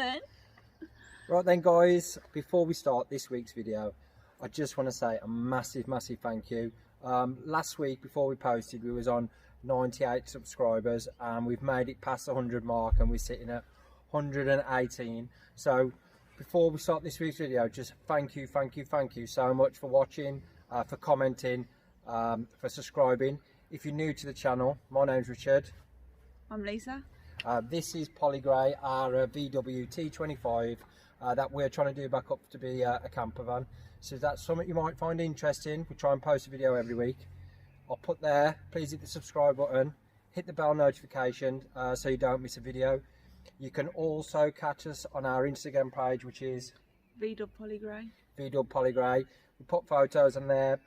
then. Right then guys, before we start this week's video, I just want to say a massive thank you. Last week before we posted, we was on 98 subscribers and we've made it past the 100 mark and we're sitting at 118. So before we start this week's video, just thank you so much for watching, for commenting, for subscribing. If you're new to the channel, my name's Richard. I'm Lisa. This is Polygrey, our VW T25 that we're trying to do back up to be a camper van. So if that's something you might find interesting, we try and post a video every week. I'll put there, please hit the subscribe button, hit the bell notification so you don't miss a video. You can also catch us on our Instagram page, which is Polygrey. Polygrey. We put photos on there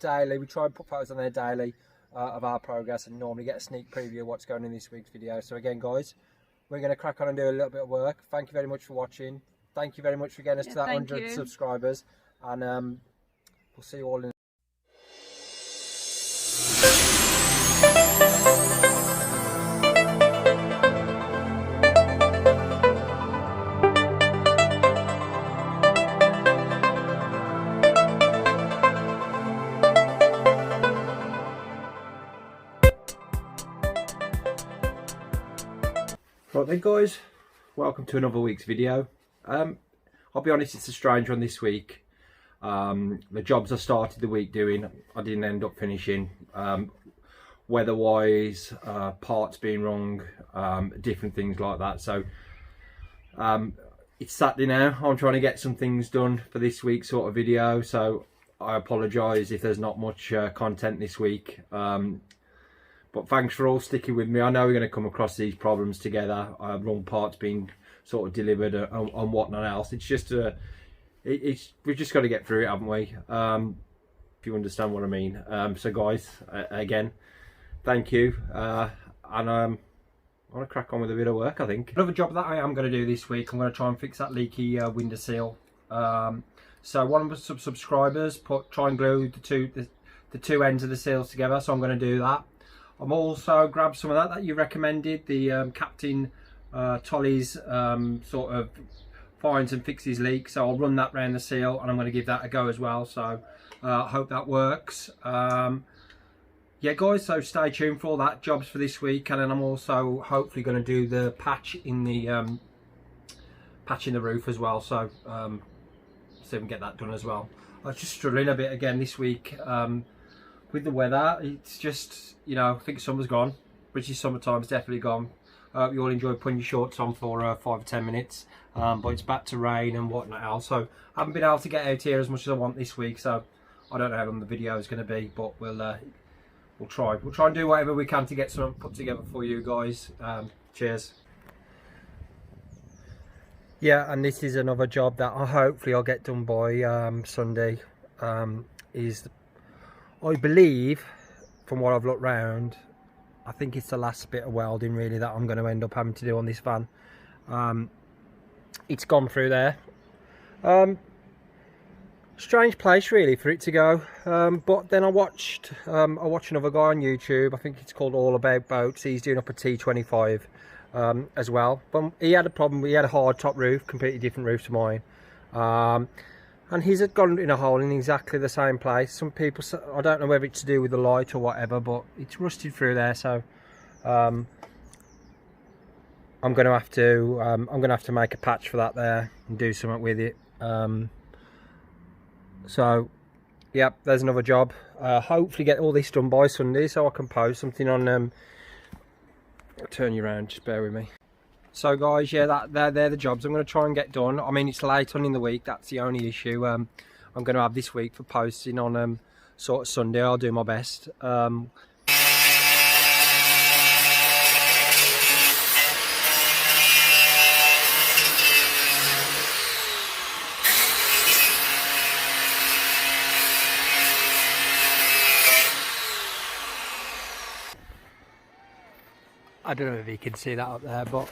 daily. We try and put photos on there daily of our progress and normally get a sneak preview of what's going in this week's video. So again guys, we're going to crack on and do a little bit of work. Thank you very much for watching. Thank you very much for getting us to that 100 subscribers, and we'll see you all in. Right then guys, welcome to another week's video. I'll be honest, it's a strange one this week. The jobs I started the week doing, I didn't end up finishing. Weather wise, parts being wrong, different things like that. So it's Saturday now. I'm trying to get some things done for this week's sort of video, so I apologise if there's not much content this week. But thanks for all sticking with me. I know we're going to come across these problems together, wrong parts being sort of delivered and whatnot else. It's just we've just got to get through it, haven't we? If you understand what I mean. So guys, again, thank you, and I want to crack on with a bit of work. I think another job that I am going to do this week, I'm going to try and fix that leaky window seal. So one of the subscribers try and glue the two ends of the seals together, so I'm going to do that. I'm also grabbed some of that you recommended, the Captain Tolly's sort of finds and fixes leaks, so I'll run that round the seal and I'm going to give that a go as well. So I hope that works. Yeah guys, so stay tuned for all that jobs for this week, and then I'm also hopefully going to do the patch in the roof as well, so see if we can get that done as well. I was just struggling a bit again this week with the weather. It's just, you know, I think summer's gone. British summertime's definitely gone. I hope you all enjoy putting your shorts on for 5 or 10 minutes, but it's back to rain and whatnot else, so I haven't been able to get out here as much as I want this week, so I don't know how long the video is going to be, but we'll try and do whatever we can to get something put together for you guys. Cheers. Yeah, and this is another job that hopefully I'll get done by Sunday. I believe, from what I've looked round, I think it's the last bit of welding really that I'm going to end up having to do on this van. It's gone through there. Strange place really for it to go, but then I watched another guy on YouTube. I think it's called All About Boats. He's doing up a T25 as well, but he had a problem. He had a hard top roof, completely different roof to mine, and he's gone in a hole in exactly the same place. Some people, I don't know whether it's to do with the light or whatever, but it's rusted through there. So I'm going to have to make a patch for that there and do something with it. So yep, there's another job. Hopefully get all this done by Sunday so I can post something on. I'll turn you around, just bear with me. So guys, yeah, they're the jobs I'm going to try and get done. I mean, it's late on in the week, that's the only issue. I'm going to have this week for posting on sort of Sunday. I'll do my best. I don't know if you can see that up there, but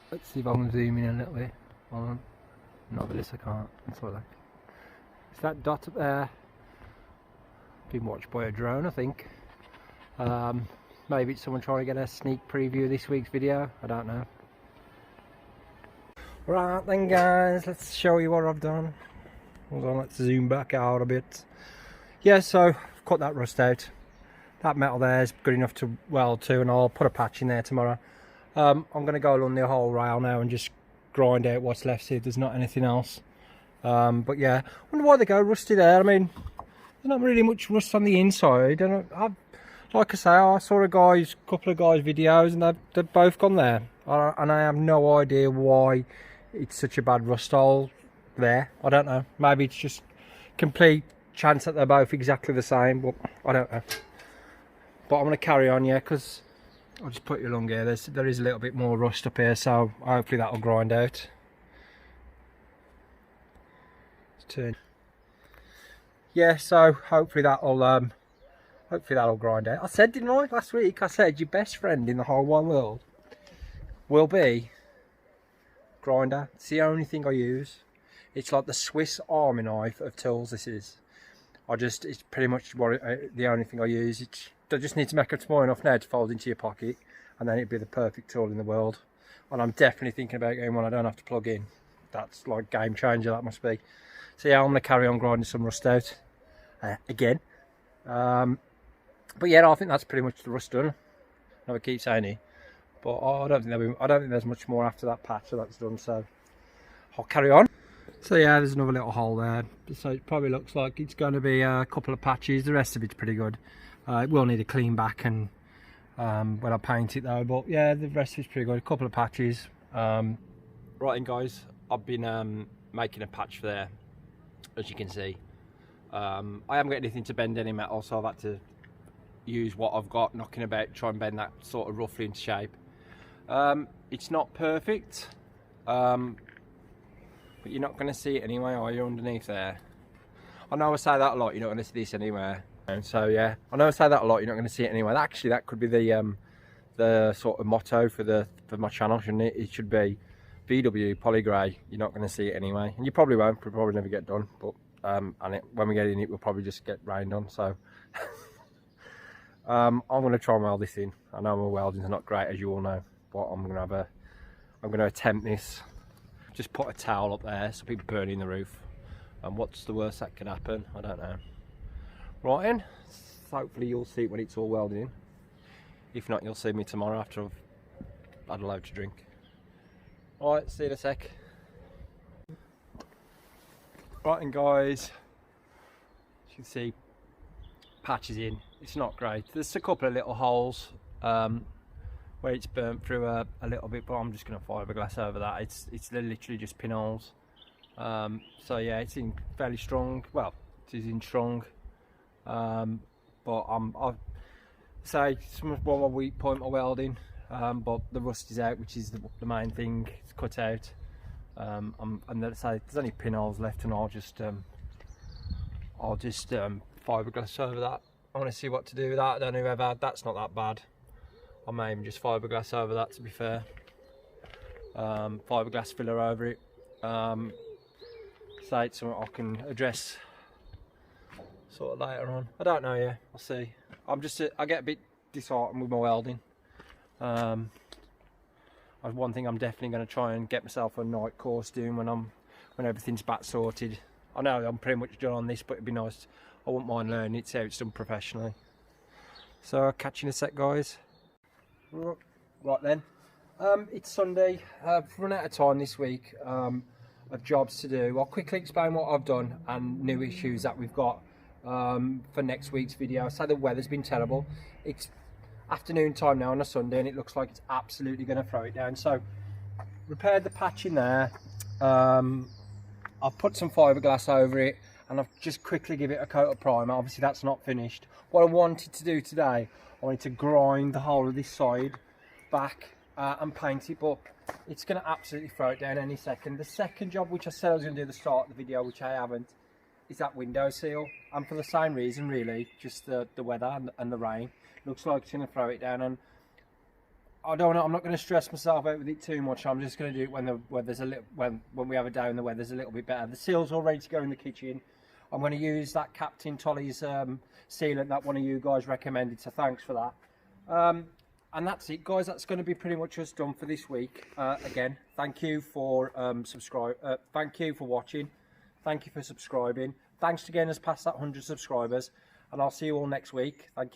let's see if I can zoom in a little bit. Hold on. Not this, I can't. That's what it's that dot up there. Being watched by a drone, I think. Maybe it's someone trying to get a sneak preview of this week's video. I don't know. Right then guys, let's show you what I've done. Hold on, let's zoom back out a bit. Yeah, so I've cut that rust out. That metal there is good enough to weld to, and I'll put a patch in there tomorrow. I'm going to go along the whole rail now and just grind out what's left, see if there's not anything else. But yeah, I wonder why they go rusty there. I mean, there's not really much rust on the inside. And like I say, I saw a couple of guys' videos, and they've both gone there. And I have no idea why it's such a bad rust hole there. I don't know. Maybe it's just complete chance that they're both exactly the same, but I don't know. But I'm going to carry on, yeah, because I'll just put you along here. There is a little bit more rust up here, so hopefully that'll grind out. Let's turn. Yeah, so hopefully that'll grind out. I said, didn't I, last week? I said your best friend in the whole wide world will be grinder. It's the only thing I use. It's like the Swiss Army knife of tools. This is. It's pretty much the only thing I use. I just need to make it small enough now to fold into your pocket, and then it'd be the perfect tool in the world. And I'm definitely thinking about getting one I don't have to plug in. That's like game changer, that must be. So yeah, I'm going to carry on grinding some rust out again. But yeah, I think that's pretty much the rust done. I never keep saying it, but I don't think there's much more after that patch, so that's done. So I'll carry on. So yeah, there's another little hole there. So it probably looks like it's going to be a couple of patches. The rest of it's pretty good. It will need a clean back and when I paint it though. But yeah, the rest of it's pretty good. A couple of patches. Right then guys, I've been making a patch for there, as you can see. I haven't got anything to bend any metal, so I've had to use what I've got knocking about, try and bend that sort of roughly into shape. It's not perfect, but you're not going to see it anyway, are you, underneath there? I know I say that a lot, you're not going to see this anywhere. And so yeah, I know I say that a lot, you're not going to see it anyway. Actually, that could be the sort of motto for my channel, shouldn't it? It should be VW polygrey. You're not going to see it anyway, and you probably won't. We'll probably never get done. But when we get in it, we'll probably just get rained on. So I'm going to try and weld this in. I know my welding's not great, as you all know, but I'm going to attempt this. Just put a towel up there so people burning the roof. And what's the worst that could happen? I don't know. Right in. Hopefully you'll see it when it's all welded in. If not, you'll see me tomorrow after I've had a load to drink. Alright, see you in a sec. Right then guys, as you can see, patches in. It's not great. There's a couple of little holes where it's burnt through a little bit, but I'm just going to fiberglass over that. It's literally just pinholes. So yeah, it's in fairly strong. Well, it is in strong. But I'll say it's one more weak point my welding. But the rust is out, which is the main thing. It's cut out. And let's say there's only pinholes left, and I'll just fiberglass over that. I want to see what to do with that. I don't know whether that's not that bad. I may even just fiberglass over that, to be fair. Fiberglass filler over it. Say it's something I can address sort of later on. I don't know, yeah, I'll see. I get a bit disheartened with my welding. One thing I'm definitely going to try and get myself a night course doing when everything's back sorted. I know I'm pretty much done on this, but it'd be nice. I wouldn't mind learning it, see how it's done professionally. So I'll catch you in a sec, guys. Right then, it's Sunday. I've run out of time this week of jobs to do. I'll quickly explain what I've done and new issues that we've got for next week's video. So the weather's been terrible. It's afternoon time now on a Sunday, and it looks like it's absolutely going to throw it down. So repaired the patch in there. I've put some fiberglass over it, and I've just quickly give it a coat of primer. Obviously that's not finished. What I wanted to do today, I wanted to grind the whole of this side back and paint it, but it's going to absolutely throw it down any second. The second job, which I said I was going to do at the start of the video, which I haven't, is that window seal. And for the same reason really, just the weather and the rain. Looks like it's going to throw it down, and I don't know, I'm not going to stress myself out with it too much. I'm just going to do it when the weather's when we have a day when the weather's a little bit better. The seal's all ready to go in the kitchen. I'm going to use that Captain Tolly's sealant that one of you guys recommended, so thanks for that. And that's it, guys. That's going to be pretty much us done for this week. Again, thank you for thank you for watching. Thank you for subscribing. Thanks again, has passed that 100 subscribers, and I'll see you all next week. Thank you.